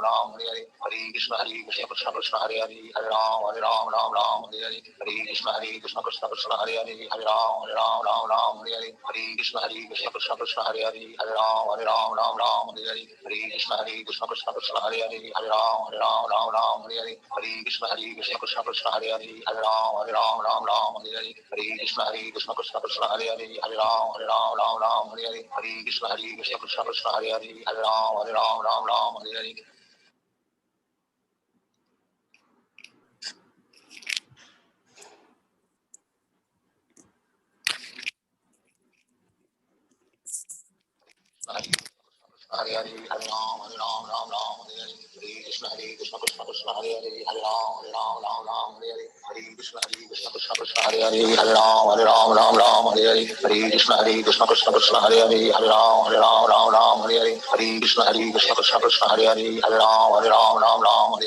Ram Hare Hare Hare Krishna Krishna Krishna Hare Hare Hare Ram Ram Ram Hare Hare Hare Krishna Krishna Krishna Hare Hare Hare Ram Ram Hare Hare Hare Krishna Krishna Krishna Hare Hare Hare Ram Ram Hare Hare Hare Krishna Krishna Krishna Krishna Hare Hare Hare Ram Ram Hare Hare Hare Krishna Krishna Krishna Krishna Hare Hare Hare Ram Ram Hare Hare Hare Krishna Krishna Krishna Krishna Hare Hare Hare Ram Ram Hare Hare Hare Krishna Krishna Krishna Krishna Hare Hare Hare Ram Hare Hare Hare Hare Hare Ram Ram Hare Hare Hare Krishna Krishna Krishna Hare Hare Hare Ram Ram Hare Hare Hare Krishna Krishna Krishna Krishna Hare Hare Hare Ram Ram Hare Hare Hare Krishna Krishna Krishna Krishna Hare Hare Hare Ram Hare Hare Hare Krishna Krishna Krishna Krishna Hare Hare Hare Ram Hare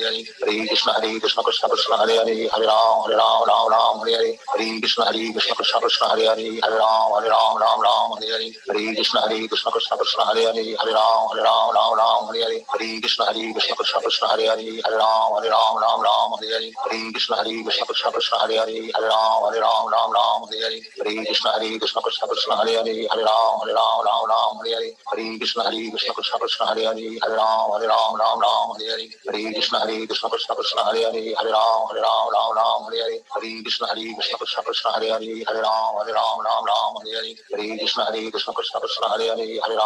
Hare Hare Krishna Krishna Krishna Krishna Hare Hare Hare Ram Hare Hare Hare Krishna Krishna Krishna Krishna Hare Hare Hare Ram Hare Hare Hare Krishna Krishna Krishna Krishna Hare Hare Hare Ram Hare Hare Hare Krishna Krishna Krishna Krishna Hare Hare Hare Ram Hare Hare Hare Krishna Krishna Krishna Krishna Hare Hare Hare Ram Hare Hare Hare Krishna Krishna Krishna Krishna Hare Hare Hare Ram Hare Hare Hare Krishna Krishna Krishna Krishna Hare Hare Hare Ram Hare Hare Hare Krishna Krishna Krishna Krishna Hare Hare Hare Ram Hare Hare Hare Krishna Krishna Krishna Krishna Hare Hare Hare Ram Hare Hare Hare Krishna Krishna Krishna Krishna Hare Hare Hare Ram Hare Hare Hare Krishna Krishna Krishna Krishna Hare Hare Hare Ram Hare Hare Hare Krishna Krishna Krishna Krishna Hare Hare Hare Ram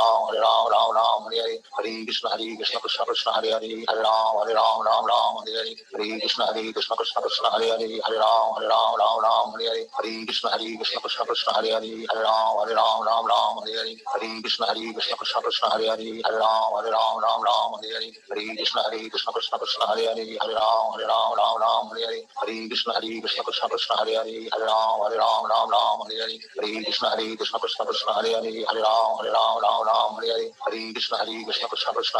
Hare Hare Hare Krishna Krishna Krishna Krishna Hare Hare Hare Ram Hare Hare Hare Krishna Krishna Krishna Krishna Hare Hare Hare Ram Hare Hare Hare Krishna Krishna Krishna Krishna Hare Hare Hare Ram Hare Hare Hare Krishna Krishna Krishna Krishna Hare Hare Hare Ram Hare Hare Hare Krishna Krishna Krishna Krishna Hare Hare Hare Ram Hare Hare Hare Krishna Krishna Krishna Krishna Hare Hare Hare Ram Hare Hare Hare Krishna Krishna Krishna Krishna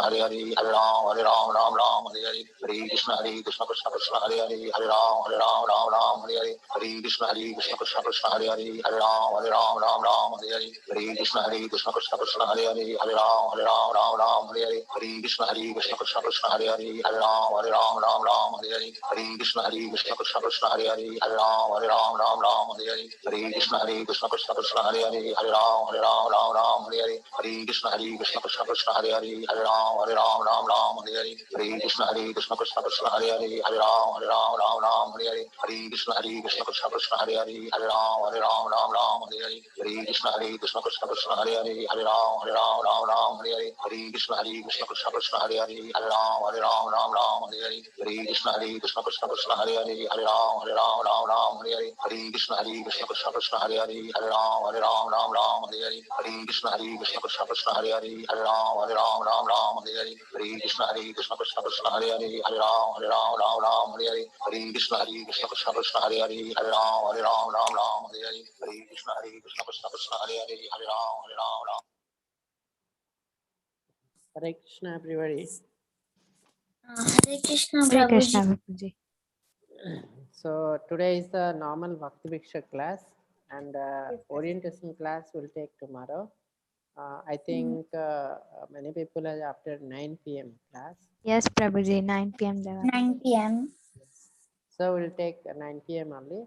Hare Hare Hare Ram Hare Hare Hare Krishna Krishna Krishna Krishna Hare Hare Hare Ram Hare Hare Krishna Krishna Krishna Krishna Hare Hare Hare Ram Hare Hare Krishna Krishna Krishna Krishna Hare Hare Hare Ram Hare Hare Krishna Krishna Krishna Krishna Hare Hare Hare Ram Hare Hare Krishna Krishna Krishna Krishna Hare Hare Hare Ram Hare Hare Krishna Krishna Krishna Krishna Hare Hare Hare Ram Hare Hare Krishna Krishna Krishna Krishna Hare Hare Hare Ram Hare Hare Krishna Krishna Krishna Krishna Hare Hare Hare Ram Hare Hare Krishna Krishna Krishna Krishna Hare Hare Hare Ram Hare Hare Krishna Krishna Krishna Krishna Hare Hare Hare Ram Hare Hare Krishna Krishna Krishna Krishna Hare Hare Hare Ram Hare Hare Krishna Krishna Krishna Krishna Hare Hare Hare Ram Hare Hare Krishna Krishna Krishna Krishna Hare Hare Hare Ram Hare Hare Krishna Krishna Krishna Krishna Hare Hare Hare Ram Hare Hare Krishna Krishna Krishna Krishna Hare Hare Hare Ram Hare Hare Krishna Krishna Krishna Krishna Hare Hare Hare Ram Hare Krishna, everybody. Hare Krishna, Hare Krishna, Prabhuji. Prabhuji. So today is the normal Bhakti Vrikhsha class, and orientation class will take tomorrow. I think many people are after 9 p.m. class. Yes, Prabhuji, 9 p.m. 9 p.m. So we'll take 9 p.m. only.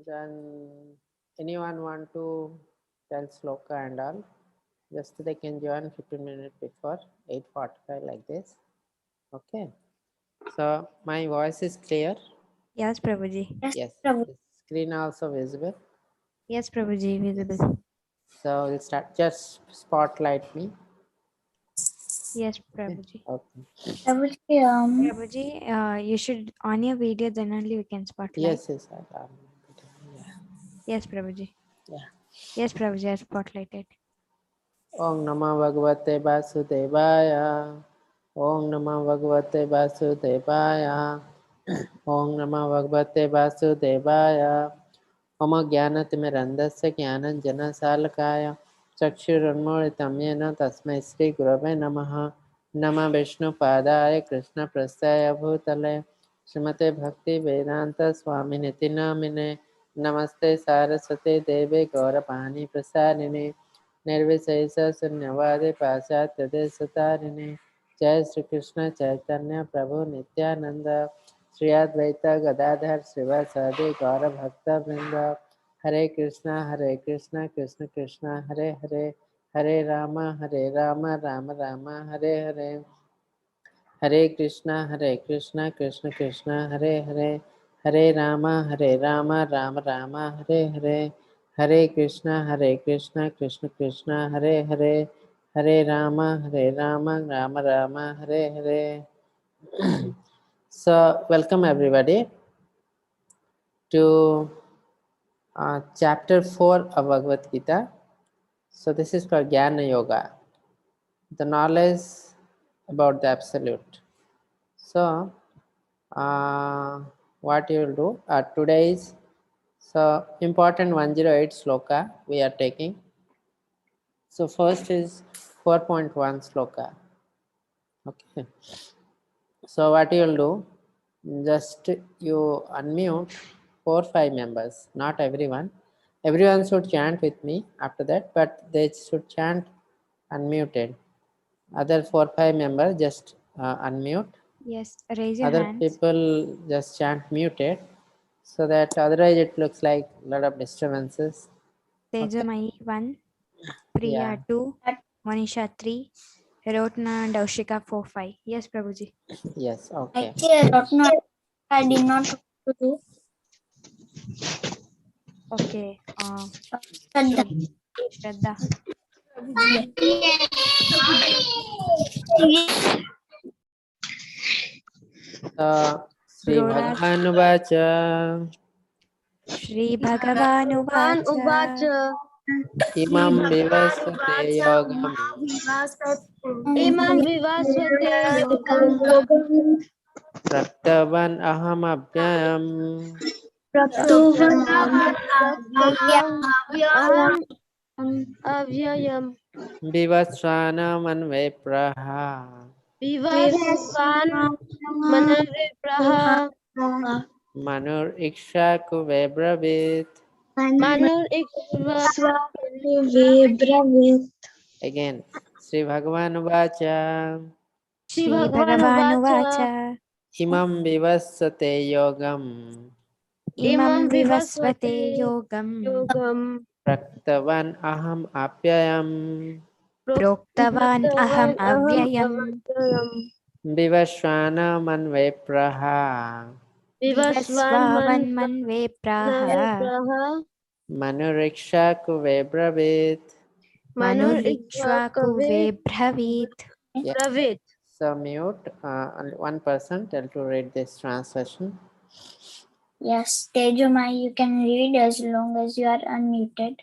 Then anyone want to tell sloka and all, just they can join 15 minutes before 8:45 like this. Okay. So my voice is clear. Yes, Prabhuji. Yes. Prabhu. The screen also visible. Yes, Prabhuji, visible. So we'll start. Just spotlight me. Yes, Prabhuji. Okay. Prabhuji, Prabhuji, you should on your video, then only we can spotlight. Yes. Yeah. Yes, Prabhuji. Yeah. Yes, Prabhuji, I spotlighted. Om Namah Bhagavate Vasudevaya. Om Namah Bhagavate Vasudevaya. Om Namah Bhagavate Vasudevaya. Om Gyanatimirandasya Gyananjana Salakaya. Chakshurunmolitam Yena Tasmai Sri Gurave Namaha. Nama Vishnu Padaya Krishna Prasthaya Bhutale. Srimate Bhakti Vedanta Swami Niti Namine. Namaste Saraswate Deve Gaurapani Prasadine. निर्विशेष शून्यवादे पाश्चात्य देशतारिणे जय श्री कृष्ण चैतन्य प्रभु नित्यानंद श्री अद्वैत गदाधर श्रीवासादि गौर भक्त वृंद हरे Krishna Krishna Krishna Hare Hare Hare Ram Ram Ram Hare Hare Hare Krishna Krishna Krishna Hare Hare Hare Ram Ram Ram Hare Hare Hare Krishna Krishna Krishna Hare Hare Hare Ram Ram Ram Hare Hare. So welcome everybody to chapter 4 of Bhagavad Gita. So this is for Gyana Yoga, the knowledge about the absolute. So what you will do today is so important 108 sloka we are taking. So first is 4.1 sloka. Okay. So what you will do, just you unmute 4-5 members, not everyone. Everyone should chant with me after that, but they should chant unmuted. Other 4-5 members just unmute. Yes, raise your Other hands. people just chant muted, so that otherwise it looks like a lot of disturbances. Tejamai 1, Priya Yeah. 2, Manisha 3, Rotna and Aushika 4, 5. Yes, Prabhuji. Yes. Okay. Actually, I don't know. I did not know what to do. Okay. Shraddha. Shraddha. Sri Rora Bhagavan Vacha Shri Bhagavan Imam Vivasvate Yogam Imam Vivasvate Yogam Praktavan Aham Abhyayam Prabhavan Aham Avyayam Vivasvana Manve Praha Vivasvan Manavipraha Manur Ikshaku Vebravit. Manur Ikshva Again, Sri Bhagavan Vacha Shri Shri Bhagavan Uvacha Bhagavan Imam Vivasvate Yogam Imam Imam Vivasvate Vivasvate Yogam Yogam Praktavan Aham Apyayam Proktavan Aham Proktavan Aham Avyayam Avyayam Vivasvana Manve Praha Vivasvan Vivasvavan Manve Praha Manavipraha Manuriksha Kuvebravit. Manur Manur Ikshvaku Ikshvakave Vebravit. Yeah. Pravit So mute only one person tell to read this translation. Yes, Tejumai, you can read as long as you are unmuted.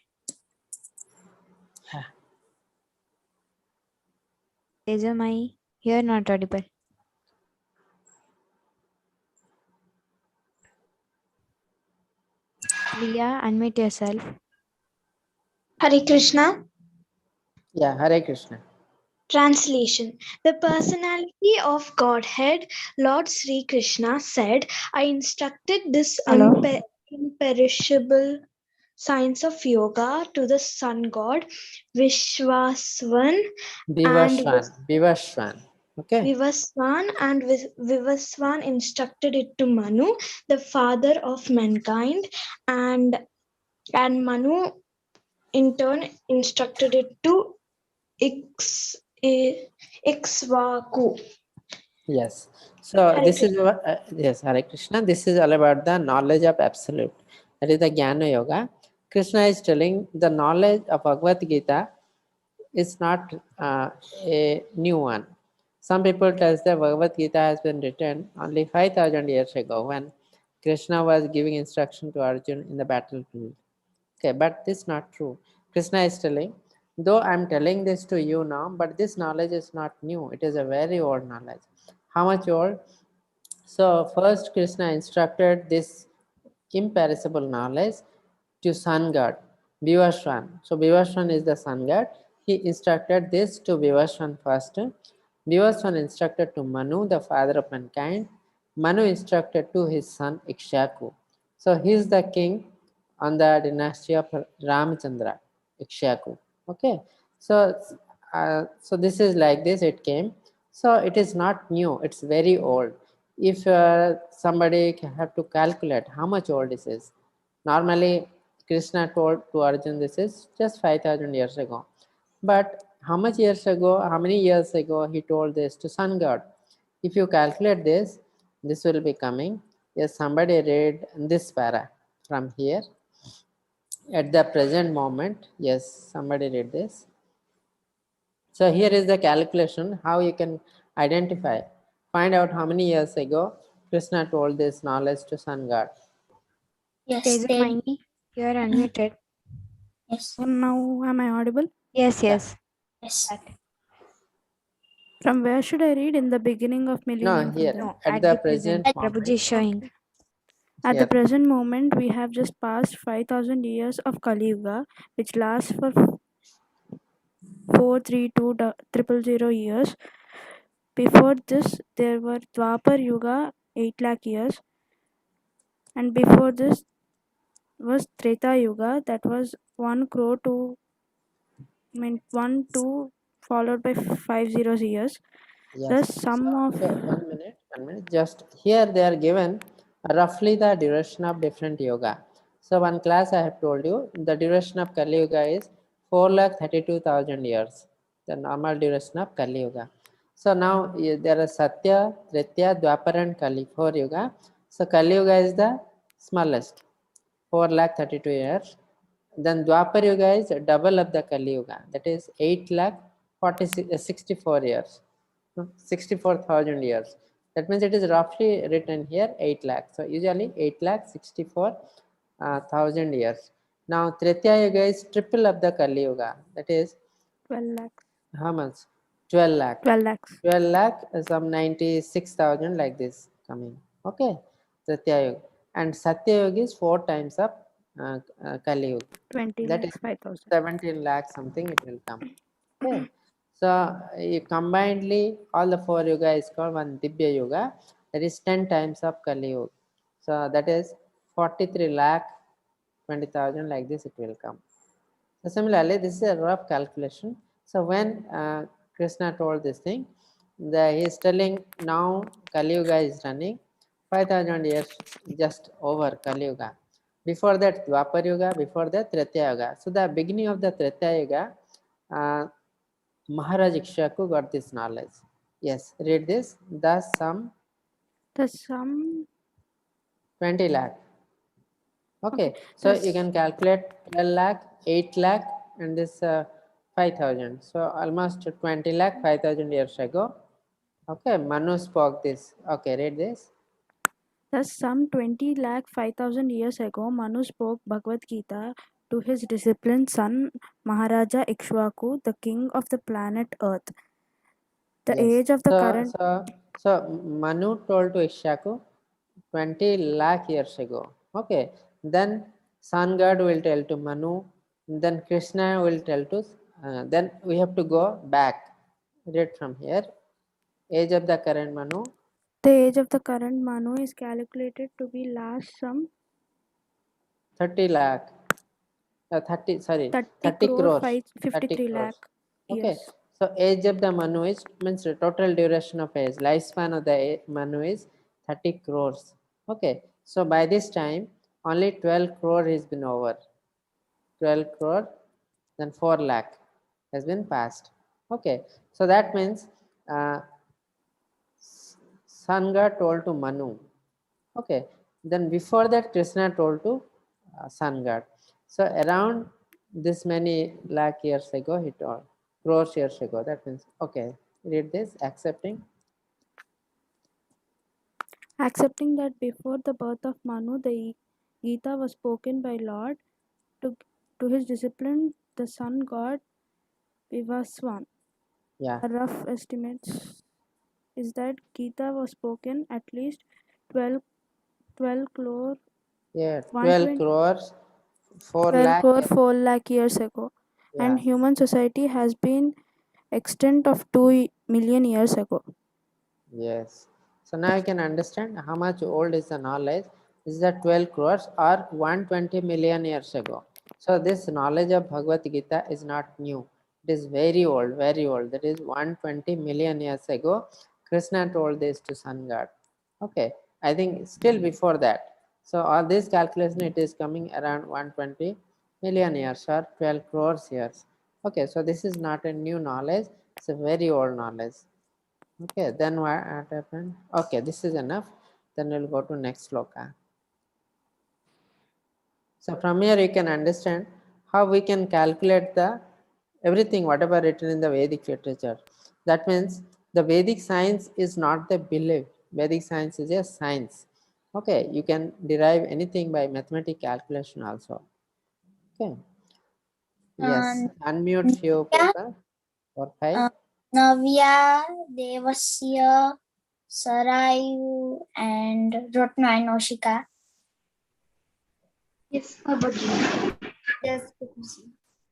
Tejamai, you're not audible. Priya, unmute yourself. Hare Krishna. Yeah, Hare Krishna. Translation. The personality of Godhead, Lord Sri Krishna, said, I instructed this imperishable science of yoga to the sun god Vishwasvan Vivasvan. Okay. and Vivasvan instructed it to Manu, the father of mankind, and Manu in turn instructed it to Ikshvaku. Yes. So Hare this is Krishna. yes, Hare Krishna. This is all about the knowledge of absolute. That is the Gyana Yoga. Krishna is telling the knowledge of Bhagavad Gita is not a new one. Some people tell that Bhagavad Gita has been written only 5,000 years ago when Krishna was giving instruction to Arjuna in the battlefield. Okay, but this is not true. Krishna is telling, though I'm telling this to you now, but this knowledge is not new. It is a very old knowledge. How much old? So first Krishna instructed this imperishable knowledge to sun god, Vivasvan. So Vivasvan is the sun god. He instructed this to Vivasvan first. Vivasvan instructed to Manu, the father of mankind. Manu instructed to his son Ikshaku. So he is the king on the dynasty of Ramchandra, Ikshaku. Okay, so so this is like this it came. So it is not new, it's very old. If somebody have to calculate how much old this is, normally Krishna told to Arjun this is just 5,000 years ago. But how much years ago, how many years ago he told this to sun god? If you calculate this, this will be coming. Yes, somebody read this para from here. At the present moment, yes, somebody read this. So here is the calculation, how you can identify, find out how many years ago Krishna told this knowledge to sun god. Yes, Tejamani, you are unmuted. yes, Now, am I audible? Yes, Yeah. yes. yes. From where should I read? In the beginning of No, millennium? here No, at the present moment. Prabhuji is showing. At Yeah. the present moment, we have just passed 5,000 years of Kali Yuga, which lasts for 432,000 years. Before this, there were Dwapar Yuga, 8 lakh years. And before this was Treta Yuga, that was 1 crore to 1 2 followed by 50 years. Yes. The sum of So 1 minute. Just here they are given roughly the duration of different yoga. So one class I have told you the duration of Kali Yuga is 4,32,000 years. The normal duration of Kali Yuga. So now there are Satya, Tritya, Dwapar and Kali 4 Yuga. So Kali Yuga is the smallest, 4,32 years. Then Dwapar Yuga is double of the Kali Yuga, that is 8,64 years. 64,000 years. That means it is roughly written here 8 lakh. So usually 8,64,000 years. Now Tritya Yuga is triple of the Kali Yuga. That is 12 lakhs. how much? 12 lakh. 12 lakhs. 12 lakh some 96,000 like this coming. Okay. Tritya Yuga. And Satya Yuga is 4 times of Kali Yuga. 20 That lakhs, is 5,000. 17 lakh something it will come. Okay. So you combinedly all the 4 yuga is called one Dibya Yuga. That is 10 times of Kali Yuga. So that is 43 lakh 20,000 like this it will come. So similarly, this is a rough calculation. So when Krishna told this thing, he is telling now Kali Yuga is running 5,000 years just over Kali Yuga. Before that Dwapar Yuga, before that Treta Yuga. So the beginning of the Treta Yuga, Maharaj Ikshaku got this knowledge. Yes, read this. The sum The sum 20 lakh. Okay, so the you can calculate 12 lakh, 8 lakh, and this 5,000. So almost 20 lakh 5,000 years ago. Okay, Manu spoke this. Okay, read this. Thus, some 20 lakh 5,000 years ago, Manu spoke Bhagavad Gita to his disciplined son Maharaja Ikshvaku, the king of the planet Earth. The Yes. age of the current. So Manu told to Ikshaku 20 lakh years ago. Okay, then sun god will tell to Manu, then Krishna will tell to, then we have to go back. Read from here. Age of the current Manu. The age of the current Manu is calculated to be last some 30 lakh. 30 30 crore crores. 53 30 lakh crores. Okay. years. So age of the Manu is means the total duration of age. Lifespan of the Manu is 30 crores. Okay. So by this time only 12 crore has been over. 12 crore, then 4 lakh has been passed. Okay. So that means Sanga told to Manu. Okay. Then before that Krishna told to sun god. So around this many lakh years ago he told, crores years ago. That means okay. Read this. Accepting. Accepting that before the birth of Manu, the Gita was spoken by Lord to his disciple, the sun god Vivaswan. Yeah. A rough estimate is that Gita was spoken at least 12 crore. Yeah. 12 crores. 4 12 lakh. crore 4 lakh years ago, Yeah. and human society has been extent of 2 million years ago. Yes. So now you can understand how much old is the knowledge. Is that 12 crores or 120 million years ago? So this knowledge of Bhagavad Gita is not new. It is very old, very old. That is 120 million years ago, Krishna told this to sun god. Okay, I think still before that. So all this calculation, it is coming around 120 million years or 12 crores years. Okay, so this is not a new knowledge. It's a very old knowledge. Okay, then what happened? Okay, this is enough. Then we'll go to next sloka. So from here you can understand how we can calculate the everything whatever written in the Vedic literature. That means the Vedic science is not the belief. Vedic science is a science. Okay, you can derive anything by mathematical calculation also. Okay. Yes, unmute few people or five. Navya, Devasya, Sarayu, and Rotna and Oshika. Yes, Babaji. Yes.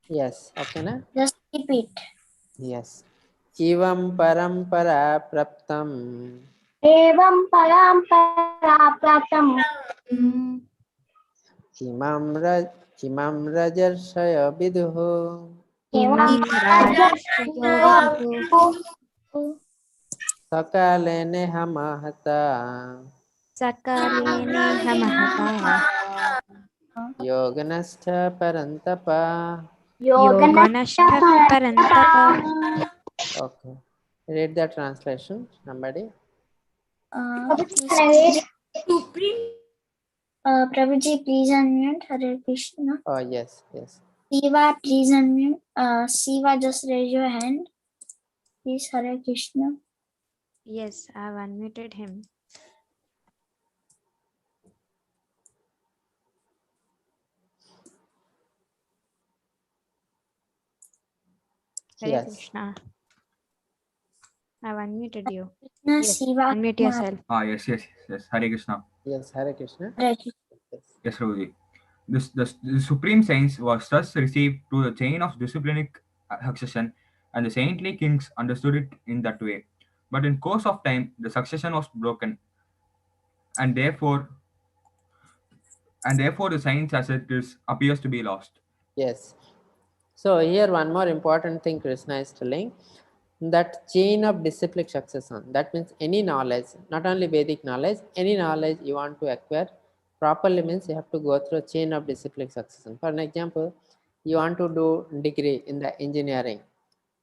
Yes, okay na? Just repeat. Yes. Evam parampara praptam Evam parampara pratam. imam rajarshaya viduhu Imam Rajashayo Viduhu sakalene hamahata Sakalene Hamahata yoganastha parantapa. Yoganashta Parantapa. Okay. Read the translation, somebody. Prabhuji, please unmute. Hare Krishna. Oh, yes, yes. Siva, please unmute. Siva, just raise your hand. Please, Hare Krishna. Yes, I've unmuted him. Hare Yes. Krishna. I've unmuted you. Krishna, Yes, Siva, unmute yourself. Yes. Hare Krishna. Yes, Hare Krishna. Hare Krishna. Yes. Yes, Prabhuji. The supreme science was thus received through the chain of disciplinic succession, and the saintly kings understood it in that way. But in course of time, the succession was broken, and therefore the science as it is appears to be lost. Yes. So here one more important thing Krishna is telling, that chain of disciplic succession. That means any knowledge, not only Vedic knowledge, any knowledge you want to acquire properly means you have to go through a chain of disciplic succession. For an example, you want to do degree in the engineering.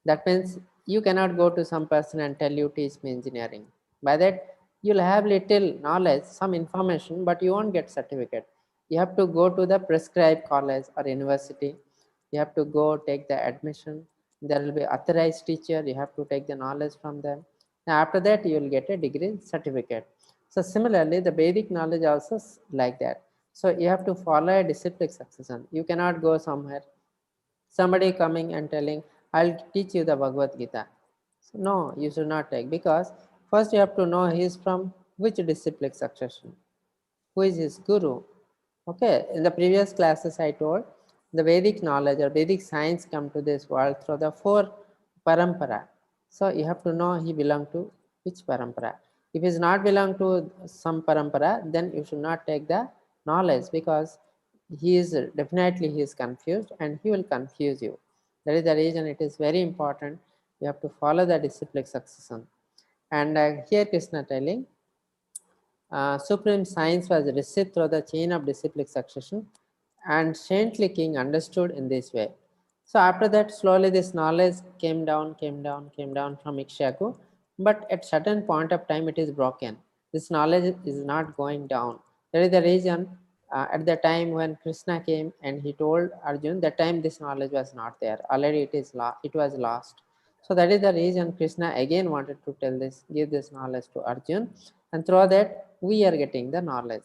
That means you cannot go to some person and tell you teach me engineering. By that you'll have little knowledge, some information, but you won't get certificate. You have to go to the prescribed college or university. You have to go take the admission. There will be authorized teacher. You have to take the knowledge from them. Now after that you will get a degree certificate. So similarly, the Vedic knowledge also is like that. So you have to follow a disciplic succession. You cannot go somewhere, somebody coming and telling, I'll teach you the Bhagavad Gita. So no, you should not take, because first you have to know he is from which disciplic succession, who is his guru. Okay, in the previous classes I told, the Vedic knowledge or Vedic science come to this world through the 4 parampara. So you have to know he belong to which parampara. If he is not belong to some parampara, then you should not take the knowledge, because he is definitely he is confused and he will confuse you. That is the reason it is very important. You have to follow the disciplic succession. And here Krishna telling, supreme science was received through the chain of disciplic succession, and saintly king understood in this way. So after that, slowly this knowledge came down from Ikshaku, but at certain point of time it is broken. This knowledge is not going down. That is the reason at the time when Krishna came and he told Arjun, that time this knowledge was not there. Already it was lost. So that is the reason Krishna again wanted to tell this, give this knowledge to Arjun, and through that we are getting the knowledge.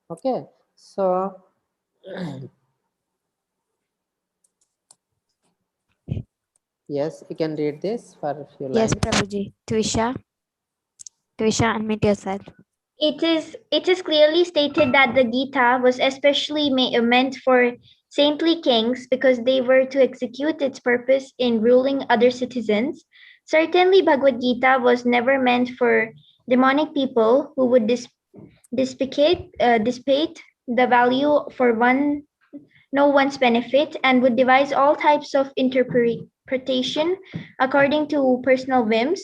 Okay, so yes, you can read this for a few Yes, lines. Prabhuji. Twisha, unmute yourself. It is clearly stated that the Gita was especially meant for saintly kings because they were to execute its purpose in ruling other citizens. Certainly, Bhagavad Gita was never meant for demonic people who would dissipate the value for one no one's benefit, and would devise all types of interpretation according to personal whims.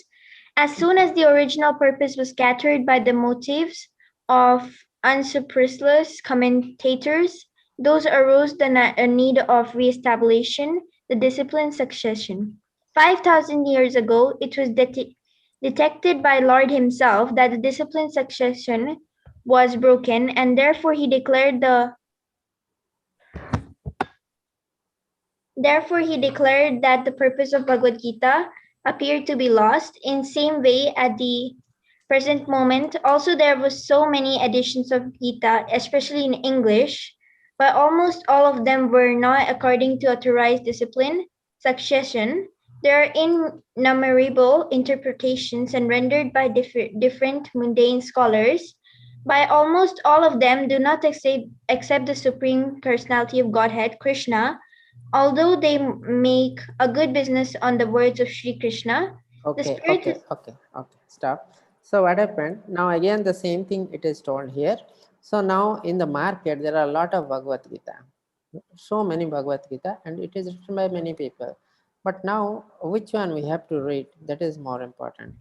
As soon as the original purpose was scattered by the motives of unscrupulous commentators, those arose the need of re-establishing the discipline succession. 5,000 years ago, it was detected by Lord himself that the discipline succession was broken, and therefore he declared that the purpose of Bhagavad Gita appeared to be lost. In same way, at the present moment, also there was so many editions of Gita, especially in English, but almost all of them were not according to authorized discipline succession. There are innumerable interpretations and rendered by different mundane scholars. By almost all of them do not accept the Supreme Personality of Godhead, Krishna, although they make a good business on the words of Sri Krishna. The spirit is Okay, stop. So what happened? Now again the same thing it is told here. So now in the market there are a lot of Bhagavad Gita, so many Bhagavad Gita, and it is written by many people. But now which one we have to read? That is more important.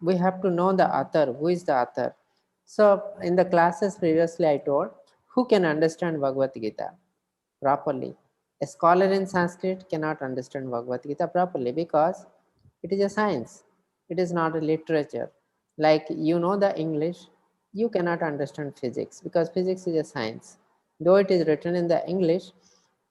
We have to know the author. Who is the author? So in the classes previously I told, who can understand Bhagavad Gita properly? A scholar in Sanskrit cannot understand Bhagavad Gita properly because it is a science. It is not a literature. Like you know the English, you cannot understand physics because physics is a science. Though it is written in the English,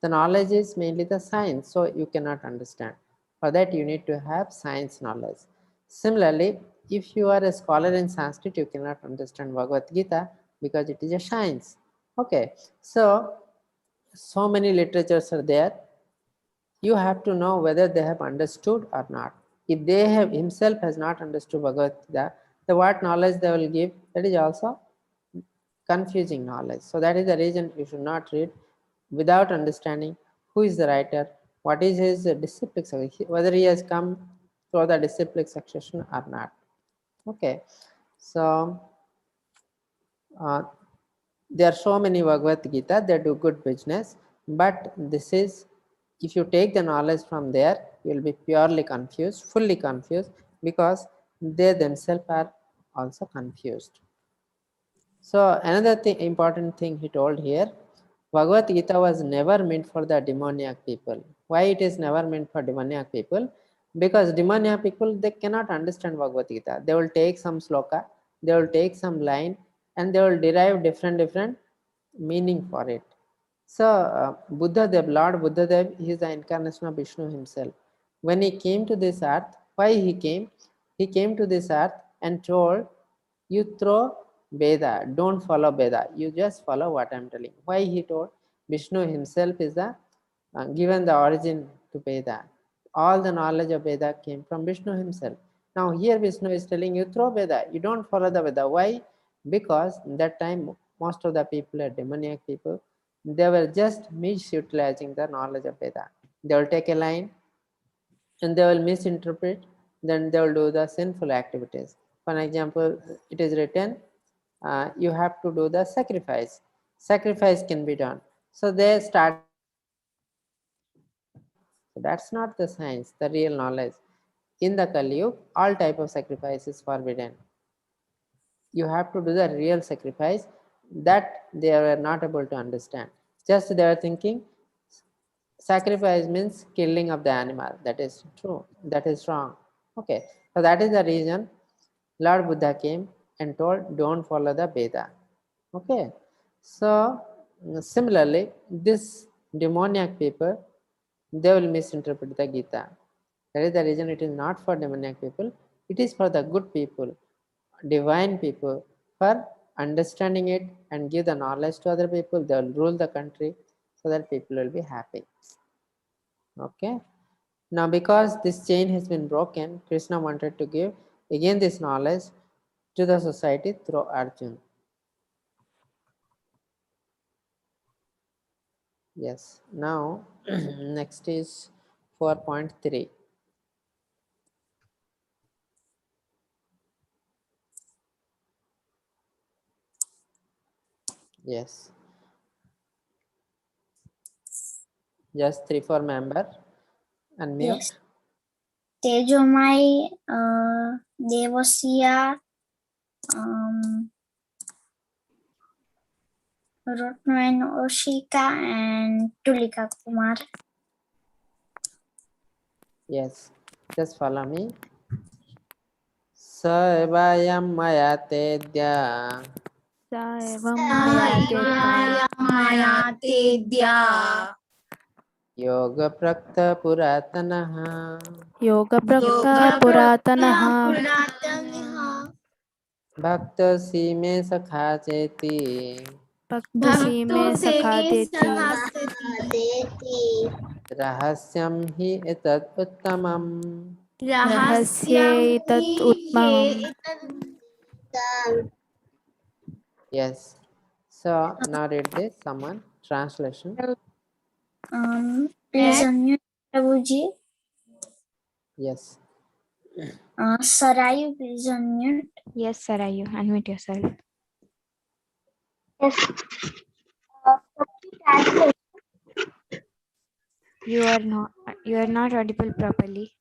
the knowledge is mainly the science, so you cannot understand. For that you need to have science knowledge. Similarly, if you are a scholar in Sanskrit, you cannot understand Bhagavad Gita because it is a science. Okay, so many literatures are there. You have to know whether they have understood or not. If they have himself has not understood Bhagavad Gita, the what knowledge they will give, that is also confusing knowledge. So that is the reason you should not read without understanding who is the writer, what is his disciplic succession, whether he has come through the disciplic succession or not. Okay, so there are so many Bhagavad Gita, they do good business, but this is, if you take the knowledge from there, you will be purely confused, fully confused, because they themselves are also confused. So another thing, important thing he told here, Bhagavad Gita was never meant for the demoniac people. Why it is never meant for demoniac people? Because demoniac people, they cannot understand Bhagavad Gita. They will take some sloka, they will take some line, and they will derive different meaning for it. So Buddha Dev, Lord Buddha Dev, he is the incarnation of Vishnu himself. When he came to this earth, why he came? He came to this earth and told, you throw Veda, don't follow Veda, you just follow what I am telling. Why he told? Vishnu himself is the given the origin to Veda. All the knowledge of Veda came from Vishnu himself. Now here Vishnu is telling you throw Veda, you don't follow the Veda. Why? Because that time most of the people are demoniac people. They were just misutilizing the knowledge of Veda. They will take a line and they will misinterpret, then they will do the sinful activities. For example, it is written, you have to do the sacrifice. Sacrifice can be done. So they started sacrificing. So that's not the science, the real knowledge. In the Kali Yuga, all type of sacrifice is forbidden. You have to do the real sacrifice that they were not able to understand. Just they are thinking sacrifice means killing of the animal. That is true. That is wrong. Okay. So that is the reason Lord Buddha came and told, don't follow the Veda. Okay. So similarly, this demoniac people, they will misinterpret the Gita. That is the reason it is not for demoniac people. It is for the good people, divine people, for understanding it and give the knowledge to other people. They will rule the country so that people will be happy. Okay. Now because this chain has been broken, Krishna wanted to give again this knowledge to the society through Arjuna. Yes. Now next is 4.3. Yes. Just 3-4 member. Unmute. Yes. Tejomai, Devasya, Rotman Oshika, and Tulika Kumar. Yes. Just follow me. Savayam maya tedya. Maya Tedya. Yoga prakta puratanaha. Yoga Prakta Puratanaha. Bhakta sime sakha cheti. Bhakta Sime Sakadeti. Rahasyam hi etat uttamam. Rahasye Tat Utmamam. Yes. So now read this. Someone translation. Please unmute Prabhuji. Yes. Sarayu, please unmute. Yes, Sarayu, unmute yourself. Yes. You are not audible properly.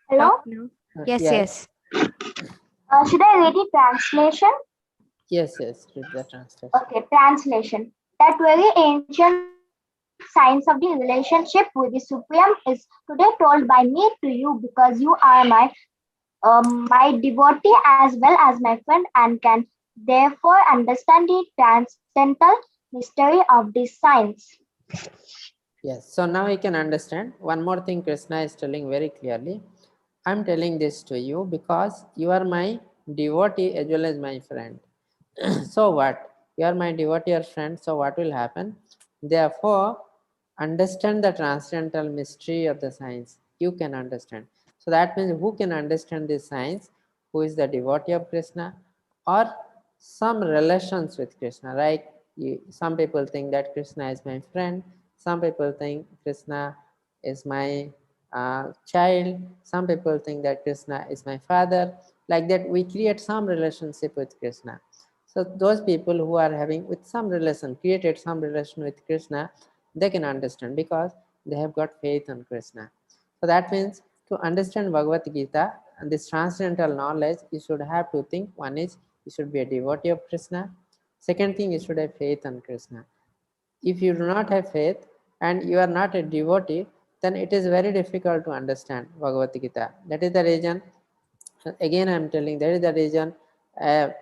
Hello? Talk now. Yes, yes. Should I read the translation? Yes, yes. Read the translation. Okay, translation. That very ancient science of the relationship with the Supreme is today told by me to you because you are my devotee as well as my friend and can therefore understand the transcendental mystery of this science. Yes. So now you can understand. One more thing Krishna is telling very clearly. I'm telling this to you because you are my devotee as well as my friend. So what? You are my devotee or friend. So what will happen? Therefore, understand the transcendental mystery of the science. You can understand. So that means who can understand this science? Who is the devotee of Krishna or some relations with Krishna, right? Some people think that Krishna is my friend. Some people think Krishna is my child. Some people think that Krishna is my father. Like that, we create some relationship with Krishna. So those people who are having with some relation, created some relation with Krishna, they can understand because they have got faith on Krishna. So that means to understand Bhagavad Gita and this transcendental knowledge, you should have two things. One is you should be a devotee of Krishna. Second thing, you should have faith on Krishna. If you do not have faith and you are not a devotee, then it is very difficult to understand Bhagavad Gita. That is the reason, again I am telling, that is the reason a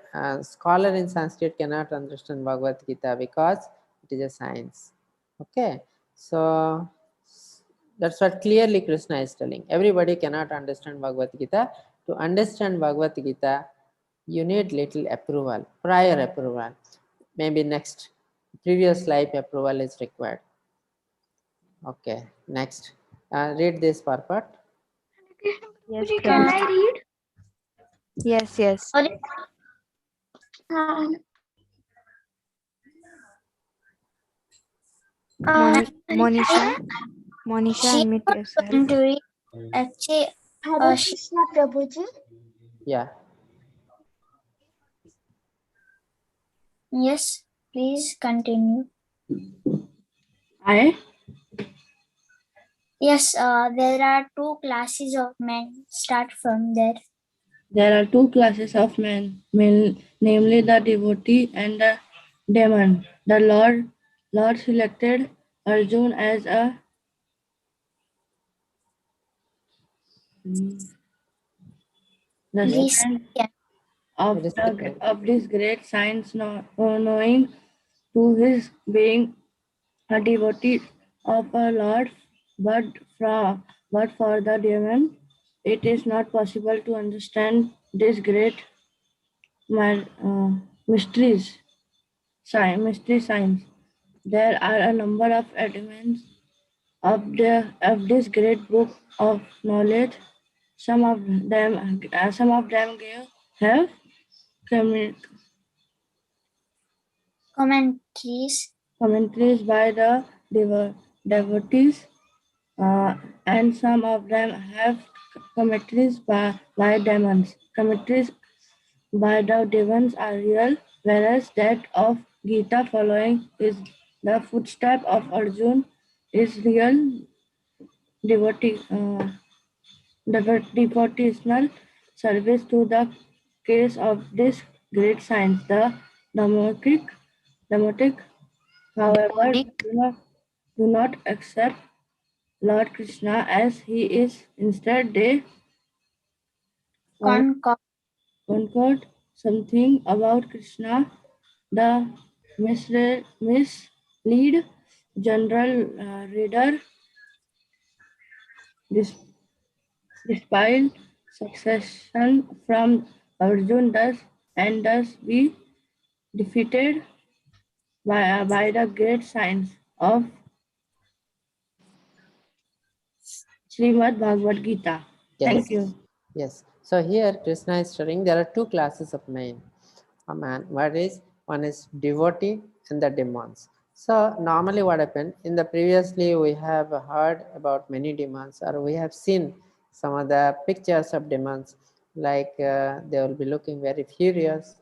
scholar in Sanskrit cannot understand Bhagavad Gita because it is a science. Okay, so that's what clearly Krishna is telling. Everybody cannot understand Bhagavad Gita. To understand Bhagavad Gita, you need little approval, prior approval. Maybe next previous life approval is required. Okay, next. Read this purport. Yes, Can Prabhuji. I read? Yes, yes. Monisha, She unmute was yourself. going to read. Actually, Hare she, Krishna Prabhuji. Yeah. yes, please continue. I Yes, there are two classes of men. Start from there. There are two classes of men, namely the devotee and the demon. The Lord selected Arjun as a the Please, student yeah. of this great science, knowing to his being a devotee of our Lord, but for the demon, it is not possible to understand this great mysteries. Mystery science. There are a number of elements of this great book of knowledge. Some of them have commentaries by the devotees, and some of them have commentaries by demons. Commentaries by the demons are real, whereas that of Gita following is the footstep of Arjun is real devotee, devotional service to the case of this great science. The democratic, however, do not accept Lord Krishna as he is. Instead, they concord something about Krishna. The mislead general reader despite succession from Arjun thus be defeated by the great science of Srimad Bhagavad Gita. Thank Yes. you. Yes. So here Krishna is telling there are two classes of men. A man. One is devotee and the demons. So normally what happened in the previously we have heard about many demons, or we have seen some of the pictures of demons, like they will be looking very furious.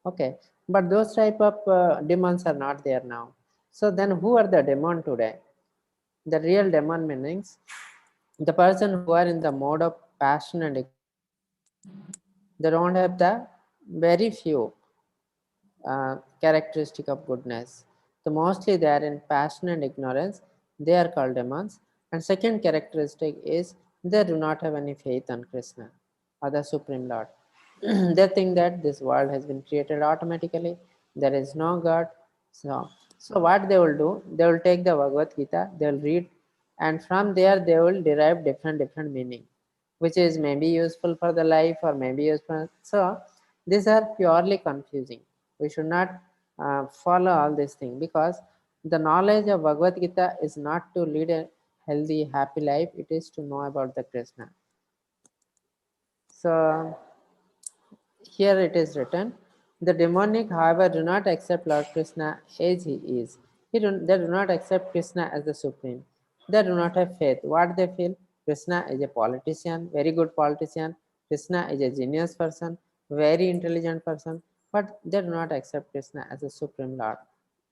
Okay, but those type of demons are not there now. So then who are the demon today? The real demon meanings the person who are in the mode of passion and they don't have the very few characteristic of goodness. So mostly they are in passion and ignorance. They are called demons. And second characteristic is they do not have any faith on Krishna or the Supreme Lord. They think that this world has been created automatically. There is no God. So what they will do, they will take the Bhagavad Gita, they will read, and from there they will derive different meaning, which is maybe useful for the life or maybe useful. So these are purely confusing. We should not follow all these things, because the knowledge of Bhagavad Gita is not to lead a healthy, happy life. It is to know about the Krishna. So here it is written, the demonic, however, do not accept Lord Krishna as he is. They do not accept Krishna as the supreme. They do not have faith. What they feel? Krishna is a politician, very good politician. Krishna is a genius person, very intelligent person. But they do not accept Krishna as the supreme Lord.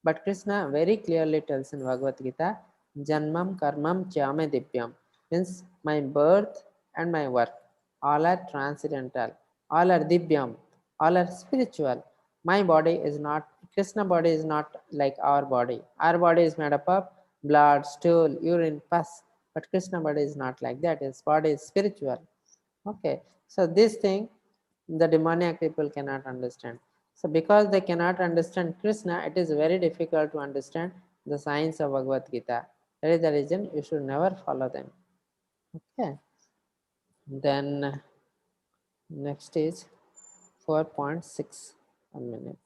But Krishna very clearly tells in Bhagavad Gita, Janmam Karmam Chame Divyam, means my birth and my work, all are transcendental, all are Divyam, all are spiritual. My body is not, Krishna body is not like our body. Our body is made up of blood, stool, urine, pus, but Krishna body is not like that. His body is spiritual. Okay, so this thing the demoniac people cannot understand. So because they cannot understand Krishna, it is very difficult to understand the science of Bhagavad Gita. That is the reason you should never follow them. Okay. Then next is 4.6. 1 minute.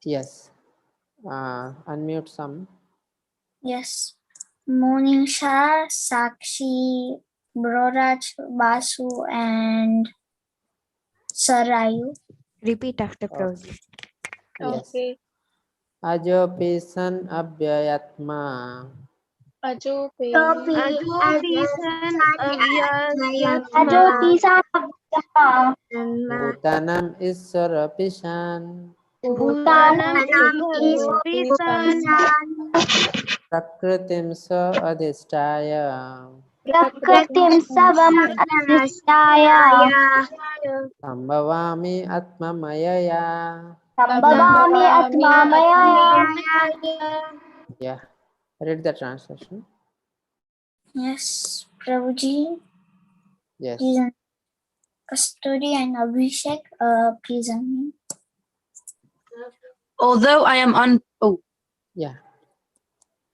Yes. Unmute some. Yes. Monisha, Sakshi, Broraj, Basu, and Sarayu. Repeat after Prabhuji. Yes. Okay. Ajopi san abhyayatma. Ajopi Bhutanam iswarapishan. Prakritim sa adhisthaya. Prakritim savam adhisthaya. Sambhavami atmamayaya. Sambhavami atmamaya. Yeah. Read the translation. Yes, Prabhuji. Yes. Please, Kasturi and Abhishek, please unmute. Although I am Yeah.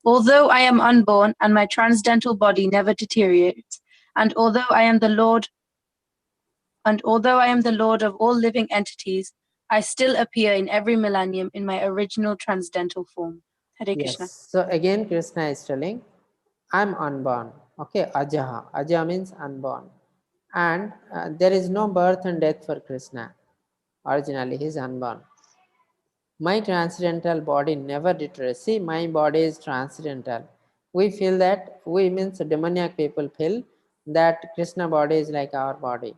although I am unborn and my transcendental body never deteriorates, and although I am the Lord of all living entities, I still appear in every millennium in my original transcendental form. Hare Krishna. Yes. So again, Krishna is telling, I'm unborn. Okay. Ajaha. Ajaha means unborn. And there is no birth and death for Krishna. Originally, he is unborn. My transcendental body never deteriorates. See, my body is transcendental. We feel that, we means demoniac people feel that Krishna body is like our body,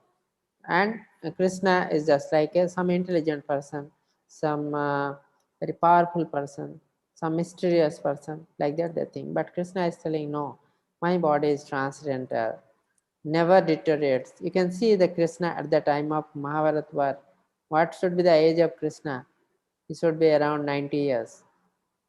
and Krishna is just like some intelligent person, some very powerful person, some mysterious person, like that they think. But Krishna is telling, no, my body is transcendental, never deteriorates. You can see the Krishna at the time of Mahabharata war. What should be the age of Krishna? He should be around 90 years.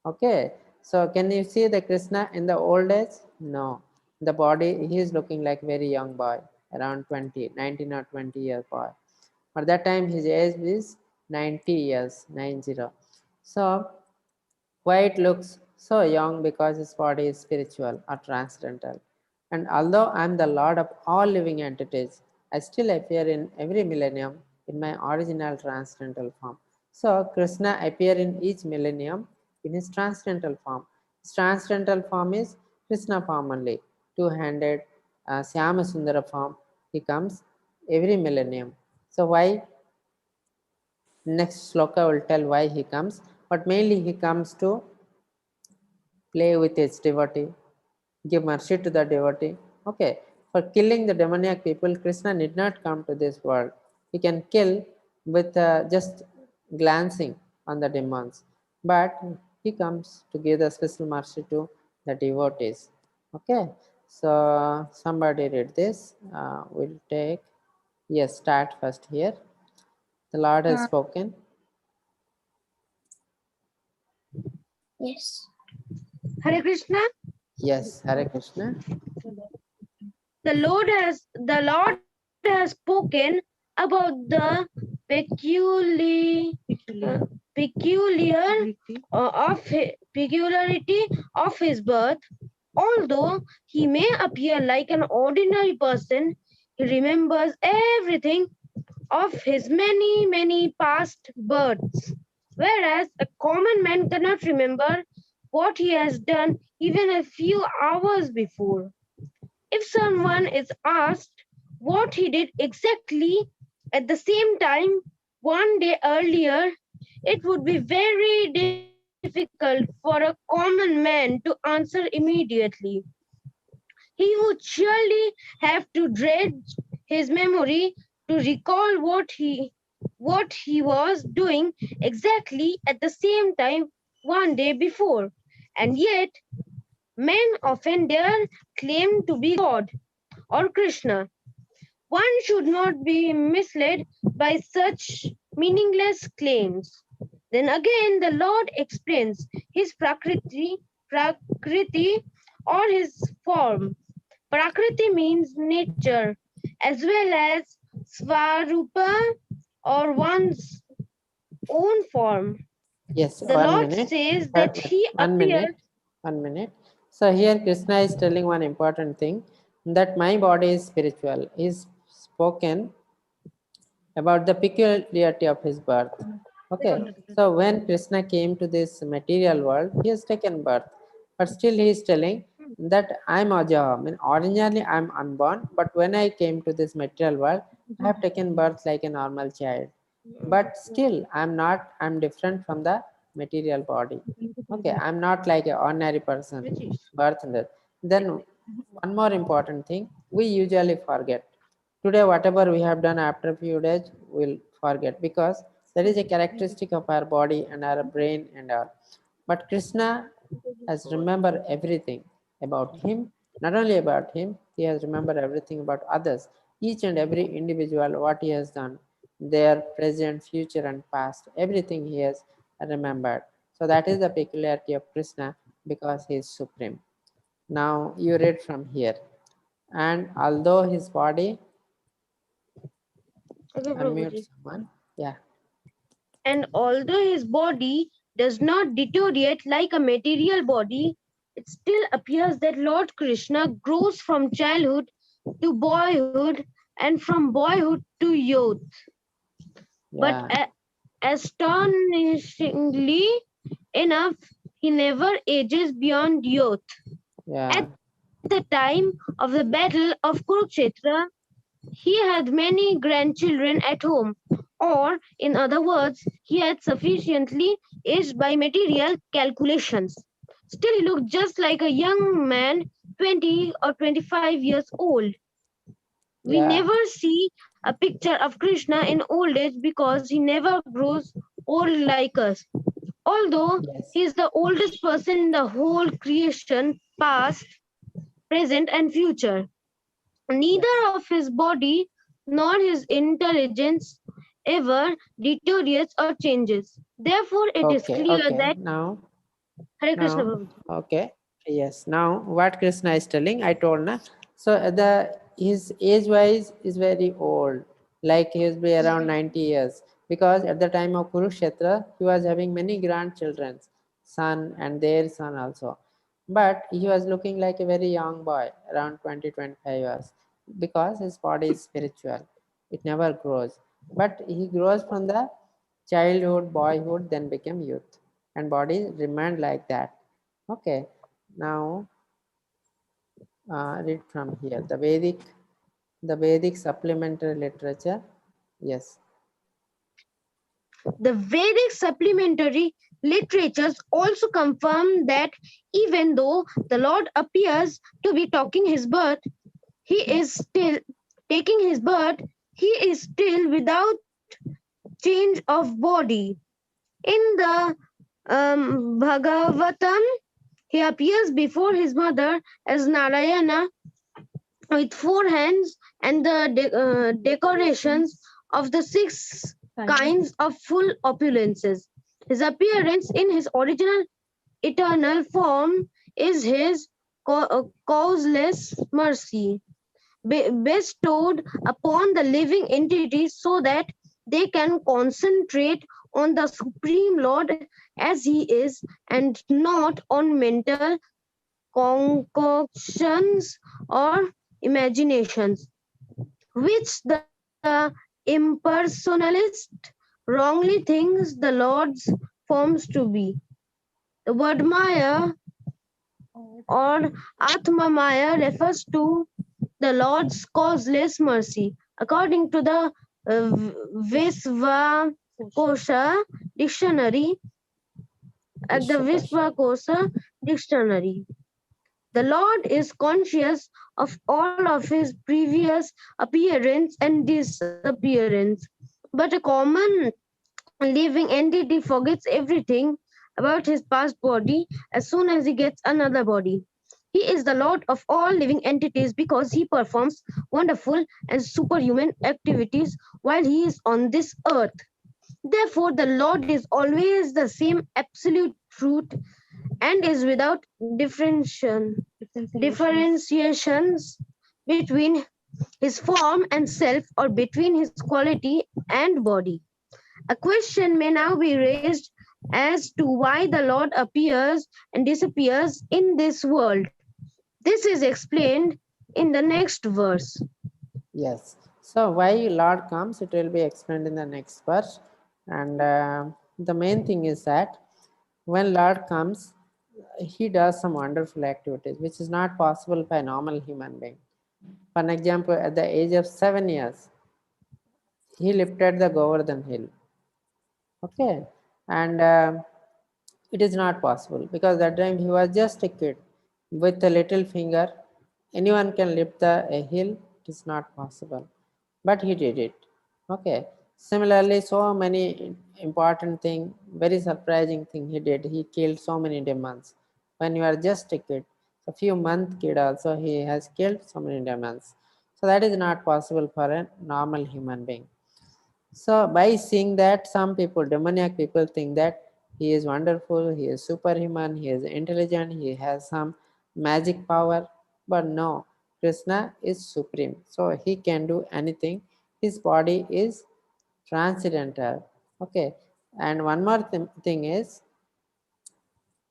Okay, so can you see the Krishna in the old age? No, the body, he is looking like very young boy, around 19 or 20 year boy. At that time his age is 90 years, 90. So why it looks so young? Because his body is spiritual or transcendental. And although I am the Lord of all living entities, I still appear in every millennium in my original transcendental form. So Krishna appear in each millennium in his transcendental form. His transcendental form is Krishna form only, two-handed Syama Sundara form. He comes every millennium. So why? Next sloka will tell why he comes, but mainly he comes to play with his devotee, give mercy to the devotee. Okay, for killing the demoniac people, Krishna did not come to this world. He can kill with just glancing on the demons, but he comes to give the special mercy to the devotees. Okay, so somebody read this. We'll take, yes, start first here. The Lord has spoken. Yes. Hare Krishna. Yes, Hare Krishna. The Lord has spoken about the peculiarity of his birth. Although he may appear like an ordinary person, he remembers everything of his many past births, whereas a common man cannot remember what he has done even a few hours before. If someone is asked what he did exactly at the same time one day earlier, it would be very difficult for a common man to answer immediately. He would surely have to dredge his memory to recall what he was doing exactly at the same time one day before. And yet, men often dare claim to be God or Krishna. One should not be misled by such meaningless claims. Then again, the Lord explains his prakriti or his form. Prakriti means nature, as well as Svarupa or one's own form. Yes, The one Lord minute. says that he appeared. 1 minute. So here Krishna is telling one important thing, that my body is spiritual. He's spoken about the peculiarity of his birth. Okay, so when Krishna came to this material world, he has taken birth, but still he is telling that I'm Aja. I mean, originally I'm unborn, but when I came to this material world, I have taken birth like a normal child. But still, I'm different from the material body. Okay, I'm not like an ordinary person, birth and death. Then one more important thing, we usually forget. Today, whatever we have done after a few days, we'll forget, because that is a characteristic of our body and our brain and all. But Krishna has remembered everything about him, not only about him, he has remembered everything about others, each and every individual, what he has done, their present, future, and past, everything he has remembered. So that is the peculiarity of Krishna, because he is supreme. Now you read from here. And although his body, Okay, unmute Prabhuji. someone. Yeah. And although his body does not deteriorate like a material body, it still appears that Lord Krishna grows from childhood to boyhood and from boyhood to youth. But Yeah. astonishingly enough, he never ages beyond youth. Yeah. At the time of the Battle of Kurukshetra, he had many grandchildren at home, or in other words, he had sufficiently aged by material calculations. Still, he looked just like a young man, 20 or 25 years old. We Yeah. never see a picture of Krishna in old age because he never grows old like us. Although Yes. he is the oldest person in the whole creation, past, present, and future, neither Yes. of his body nor his intelligence ever deteriorates or changes. Therefore, it is Okay. clear Okay. that Hare Krishna Now, Babuji. okay. Yes. Now, what Krishna is telling, I told na. So the his age wise is very old, like he will be around 90 years, because at the time of Kurukshetra he was having many grandchildren, son and their son also, but he was looking like a very young boy, around 20-25 years, because his body is spiritual. It never grows, but he grows from the childhood, boyhood, then became youth, and body remained like that. Okay. Now read from here the Vedic supplementary literature. Yes. The Vedic supplementary literatures also confirm that even though the Lord appears to be talking his birth, he is still taking his birth, he is still without change of body. In the Bhagavatam, he appears before his mother as Narayana with four hands and the decorations of the six kinds of full opulences. His appearance in his original eternal form is his causeless mercy bestowed upon the living entities so that they can concentrate on the Supreme Lord as He is and not on mental concoctions or imaginations, which the impersonalist wrongly thinks the Lord's forms to be. The word Maya or Atma Maya refers to the Lord's causeless mercy. According to the Visvakosha dictionary, at the Vishwakosha. Visvakosha dictionary, the Lord is conscious of all of his previous appearance and disappearance, but a common living entity forgets everything about his past body as soon as he gets another body. He is the Lord of all living entities because he performs wonderful and superhuman activities while he is on this earth. Therefore, the Lord is always the same absolute truth and is without differentiations between his form and self or between his quality and body. A question may now be raised as to why the Lord appears and disappears in this world. This is explained in the next verse. Yes. So why Lord comes, it will be explained in the next verse. And the main thing is that when Lord comes, he does some wonderful activities, which is not possible by normal human being. For an example, at the age of 7 years, he lifted the Govardhan hill. Okay. And it is not possible because that time he was just a kid with a little finger. Anyone can lift a hill. It is not possible, but he did it. Okay. Similarly, so many important thing, very surprising thing he did. He killed so many demons when you are just a kid. A few month kid also he has killed so many demons. So that is not possible for a normal human being. So by seeing that, some people, demoniac people, think that he is wonderful, he is superhuman, he is intelligent, he has some magic power. But no, Krishna is supreme. So he can do anything. His body is transcendental. Okay. And one more thing is,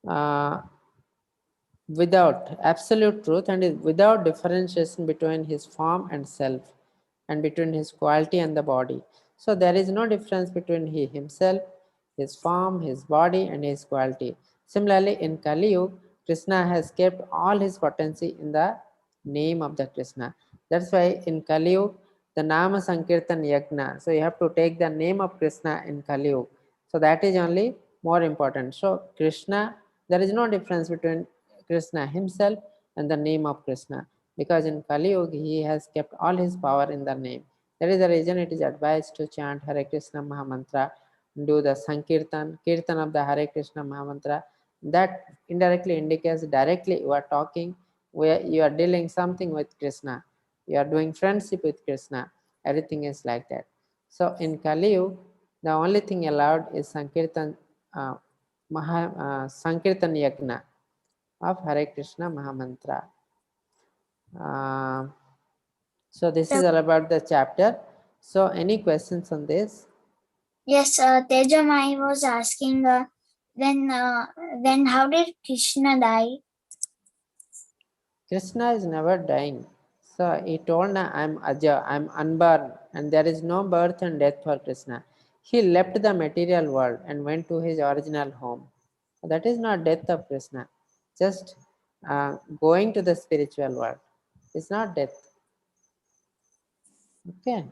uh, without absolute truth and without differentiation between his form and self and between his quality and the body. So there is no difference between he himself, his form, his body and his quality. Similarly, in Kali Yuga, Krishna has kept all his potency in the name of the Krishna. That's why in Kali Yuga, the Nama Sankirtan Yagna. So you have to take the name of Krishna in Kali Yuga. So that is only more important. So Krishna, there is no difference between Krishna himself and the name of Krishna. because in Kali Yuga he has kept all his power in the name. That is the reason it is advised to chant Hare Krishna Mahamantra, do the Kirtan of the Hare Krishna Mahamantra. That indirectly indicates directly you are talking, where you are dealing something with Krishna. You are doing friendship with Krishna. Everything is like that. So in Kali Yuga, the only thing allowed is Sankirtan Yagna of Hare Krishna Mahamantra. So this is all about the chapter. So any questions on this? Yes, Tejamai was asking, then how did Krishna die? Krishna is never dying. So he told, I'm Aja, I'm unborn, and there is no birth and death for Krishna. He left the material world and went to his original home. That is not death of Krishna, just going to the spiritual world. It's not death. Okay.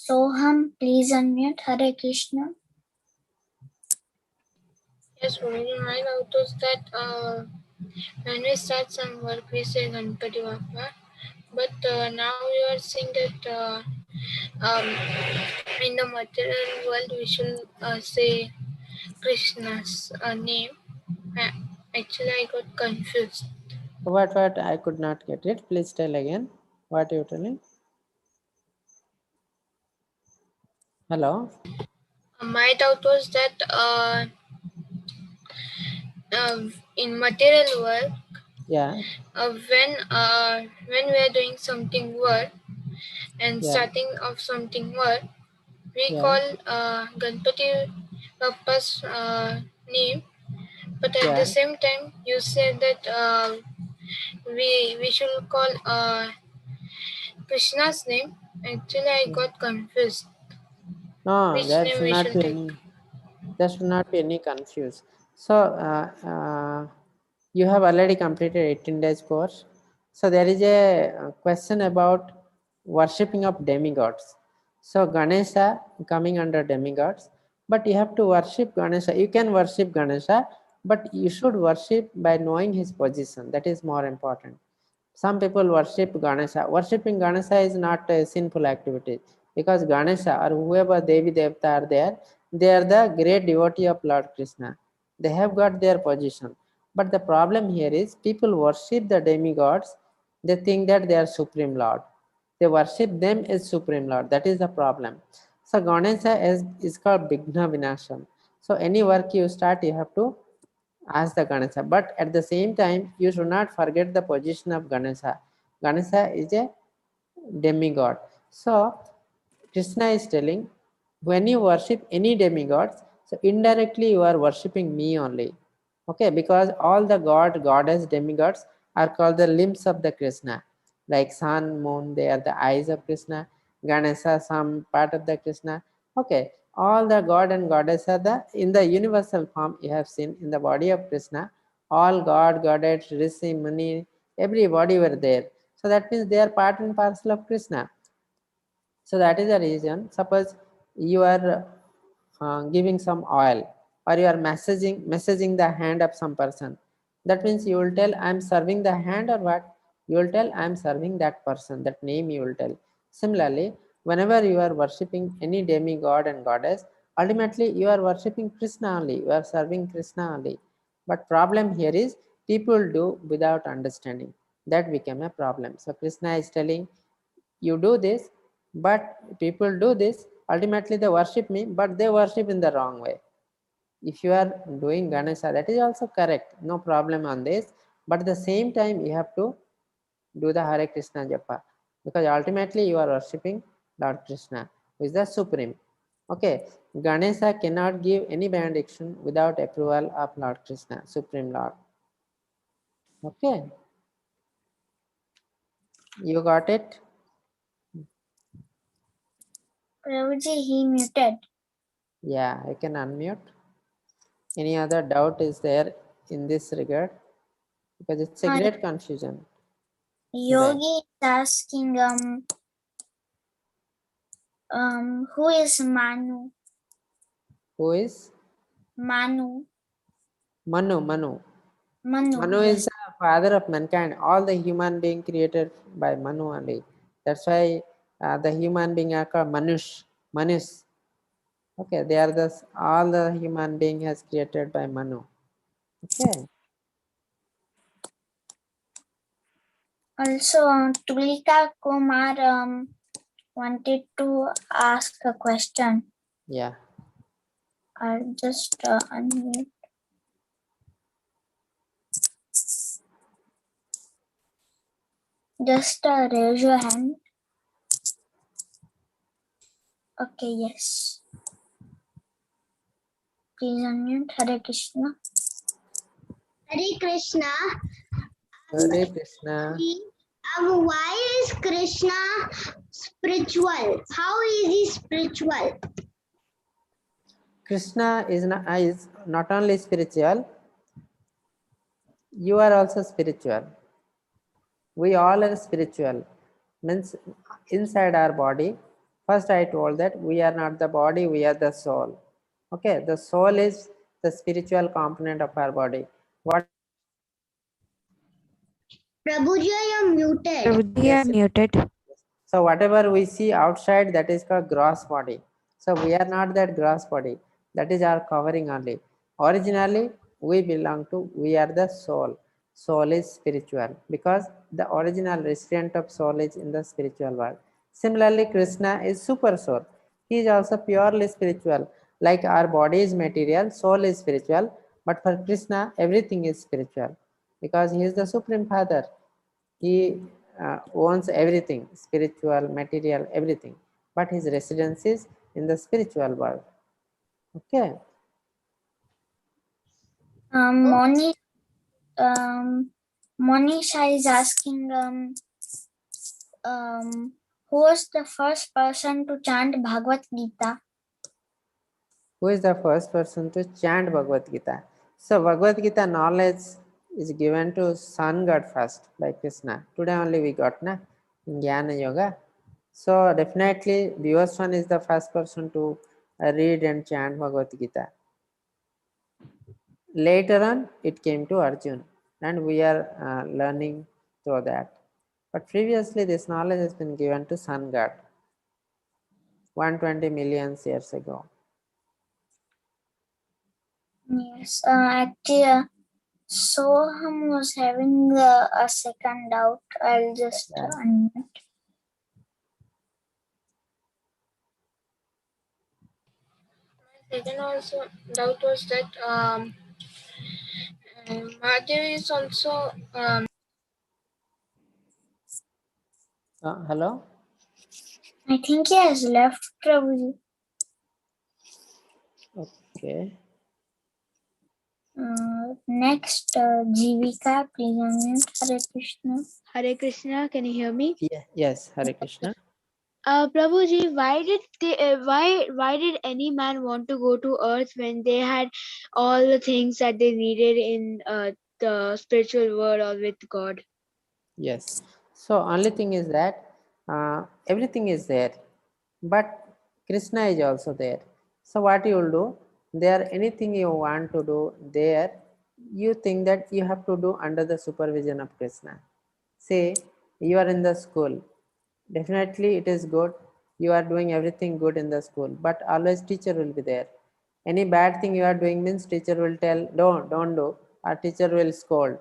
Soham, please unmute. Hare Krishna. Yes, Guruji, my doubt was that when we start some work, we say Ganpati Bappa, but now you are saying that in the material world we should say Krishna's name. Actually, I got confused. What? I could not get it. Please tell again. What are you telling? Hello? My doubt was that in material work, Yeah. When we are doing something work and Yeah. starting of something work, we Yeah. call Ganpati Bappa's name, but at the same time you said that we should call Krishna's name. Actually, I got confused. No, Which there name should we not should be take? any confuse. So you have already completed 18 days course. So there is a question about worshipping of demigods. So Ganesha coming under demigods, but you have to worship Ganesha. You can worship Ganesha, but you should worship by knowing his position. That is more important. Some people worship Ganesha. Worshipping Ganesha is not a sinful activity, because Ganesha or whoever Devi Devta are there, they are the great devotee of Lord Krishna. They have got their position. But the problem here is people worship the demigods. They think that they are Supreme Lord. They worship them as Supreme Lord. That is the problem. So Ganesha is called Bigna Vinasham. So any work you start, you have to ask the Ganesha. But at the same time, you should not forget the position of Ganesha. Ganesha is a demigod. So Krishna is telling, when you worship any demigods, so indirectly you are worshipping me only. Okay, because all the god, goddess, demigods are called the limbs of the Krishna. Like sun, moon, they are the eyes of Krishna. Ganesha, some part of the Krishna. Okay, all the god and goddess are the in the universal form you have seen in the body of Krishna. All god, goddess, rishi, muni, everybody were there. So that means they are part and parcel of Krishna. So that is the reason. Suppose you are giving some oil, or you are messaging the hand of some person. That means you will tell, I am serving the hand, or what? You will tell, I am serving that person. That name you will tell. Similarly, whenever you are worshipping any demigod and goddess, ultimately you are worshipping Krishna only. You are serving Krishna only. But problem here is people do without understanding. That became a problem. So Krishna is telling, you do this, but people do this, ultimately they worship me, but they worship in the wrong way. If you are doing Ganesha, that is also correct, no problem on this, but at the same time you have to do the Hare Krishna japa, because ultimately you are worshipping Lord Krishna, who is the supreme. Okay, Ganesha cannot give any benediction without approval of Lord Krishna, supreme Lord. Okay, you got it? Prabhuji, he muted. Yeah, I can unmute. Any other doubt is there in this regard? Because it's a great confusion. Yogi is asking, who is Manu? Who is? Manu. Manu. Manu, Manu is yes. the father of mankind. All the human being created by Manu only. That's why the human being are called Manus. Okay, they are all the human being has created by Manu. Okay. Also, Tulika Kumar wanted to ask a question. Yeah. I'll just unmute. Just raise your hand. Okay, yes. Please unmute. Hare Krishna. Hare Krishna. Hare Krishna. Why is Krishna spiritual? How is he spiritual? Krishna is not only spiritual, you are also spiritual. We all are spiritual. Means inside our body, first I told that we are not the body, we are the soul. Okay, the soul is the spiritual component of our body. What? Prabhuji, I am muted. Prabhuji, you are muted. So whatever we see outside, that is called gross body. So we are not that gross body. That is our covering only. Originally, we are the soul. Soul is spiritual because the original resident of soul is in the spiritual world. Similarly, Krishna is super soul. He is also purely spiritual. Like our body is material, soul is spiritual. But for Krishna, everything is spiritual because he is the Supreme Father. He owns everything, spiritual, material, everything. But his residence is in the spiritual world. Okay. Monisha is asking, who was the first person to chant Bhagavad Gita? Who is the first person to chant Bhagavad Gita? So Bhagavad Gita knowledge is given to Sun God first by Krishna. Today only we got in Gyana Yoga. So definitely Vyaswan is the first person to read and chant Bhagavad Gita. Later on, it came to Arjun, and we are learning through that. But previously, this knowledge has been given to Sun God 120 million years ago. Yes, actually, Soham was having a second doubt. I'll just unmute. Second also doubt was that Mahadev is also Hello? I think he has left, Prabhuji. Okay. Next, Jivika, please unmute. Hare Krishna. Hare Krishna, can you hear me? Yeah, yes, Hare Krishna. Prabhuji, why did any man want to go to earth when they had all the things that they needed in the spiritual world or with God? Yes. So only thing is that everything is there, but Krishna is also there. So what you will do, there anything you want to do there, you think that you have to do under the supervision of Krishna. Say you are in the school, definitely it is good. You are doing everything good in the school, but always teacher will be there. Any bad thing you are doing means teacher will tell, don't do, or teacher will scold.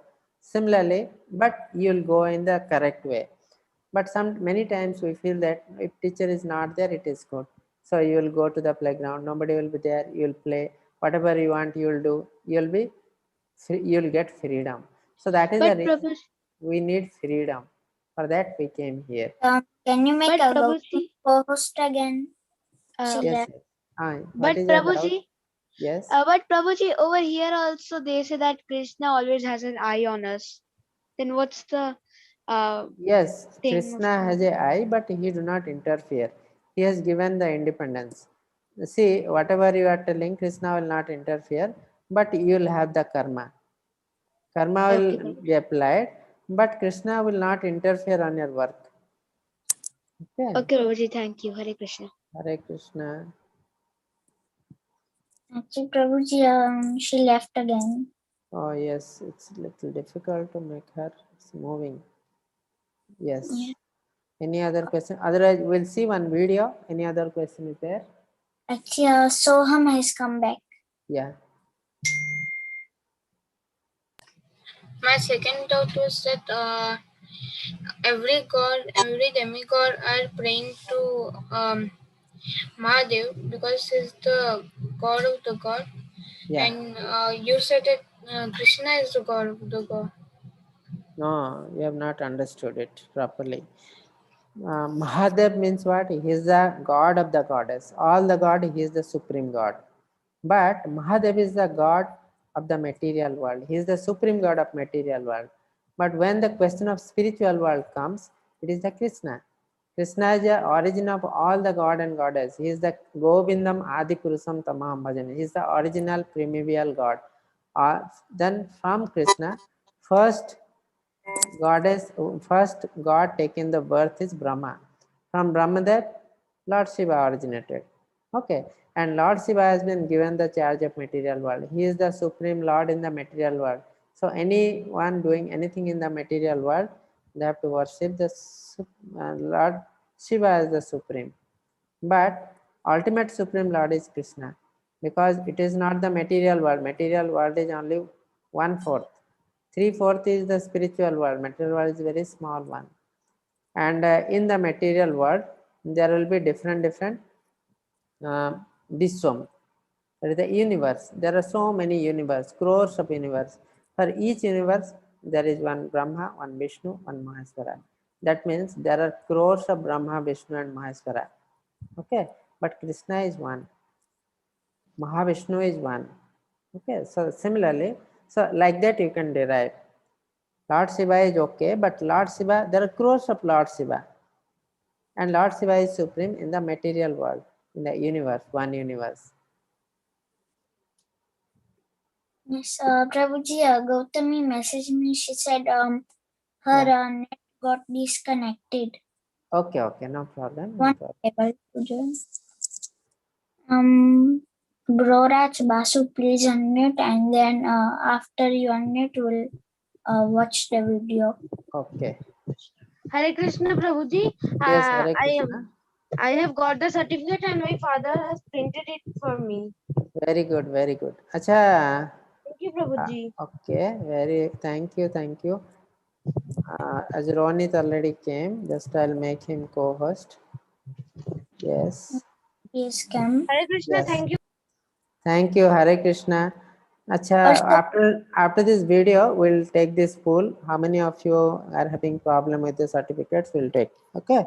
Similarly, but you will go in the correct way. But many times we feel that if teacher is not there, it is good. So you will go to the playground, nobody will be there, you will play, whatever you want you will do, you will get freedom. So that is the reason we need freedom. For that we came here. Can you make a Prabhuji, co-host again? Yes. But Prabhuji, yes. But Prabhuji, over here also they say that Krishna always has an eye on us. Then what's the yes, thing? Krishna has an eye, but he do not interfere. He has given the independence. See, whatever you are telling, Krishna will not interfere, but you will have the karma. Karma will be applied, but Krishna will not interfere on your work. Okay. Okay, Prabhuji, thank you. Hare Krishna. Hare Krishna. Actually, Prabhuji, she left again. Oh yes, it's a little difficult to make her. It's moving. Yes. Yeah. Any other question? Otherwise, we'll see one video. Any other question is there? Actually, Soham has come back. Yeah. My second doubt was that every god, every demigod are praying to Mahadev because he's the god of the god. Yeah. And you said that Krishna is the god of the god. No, you have not understood it properly. Mahadev means what? He is the god of the goddess. All the god, he is the supreme god. But Mahadev is the god of the material world. He is the supreme god of material world. But when the question of spiritual world comes, it is the Krishna. Krishna is the origin of all the god and goddess. He is the Govindam Adi Purusam Tamaham Bhajan. He is the original primordial god. Then from Krishna, first god taken the birth is Brahma. From Brahma that Lord Shiva originated. Okay, and Lord Shiva has been given the charge of material world. He is the supreme Lord in the material world. So anyone doing anything in the material world, they have to worship the Lord Shiva as the supreme. But ultimate supreme Lord is Krishna, because it is not the material world. Material world is only 1/4. 3/4 is the spiritual world. Material world is a very small one. And in the material world, there will be different Vishwam. That is the universe. There are so many universe, crores of universe. For each universe, there is one Brahma, one Vishnu, one Maheshwara. That means there are crores of Brahma, Vishnu, and Maheshwara. Okay, but Krishna is one. Mahavishnu is one. Okay, so similarly, so like that you can derive. Lord Shiva is okay, but Lord Shiva, there are crores of Lord Shiva. And Lord Shiva is supreme in the material world, in the universe, one universe. Yes, Prabhuji, Gautami messaged me. She said her net got disconnected. Okay, okay, no problem. One able to join. Broraj Basu, please unmute, and then after you unmute, we'll watch the video. Okay. Hare Krishna, Prabhuji. Yes, Hare Krishna. I have got the certificate and my father has printed it for me. Very good, very good. Acha. Thank you, Prabhuji. Okay, thank you. As Ronit already came, just I'll make him co-host. Yes. Yes, come. Hare Krishna, Yes. thank you. Thank you, Hare Krishna. Acha, after this video, we'll take this poll. How many of you are having problem with the certificates? We'll take. Okay.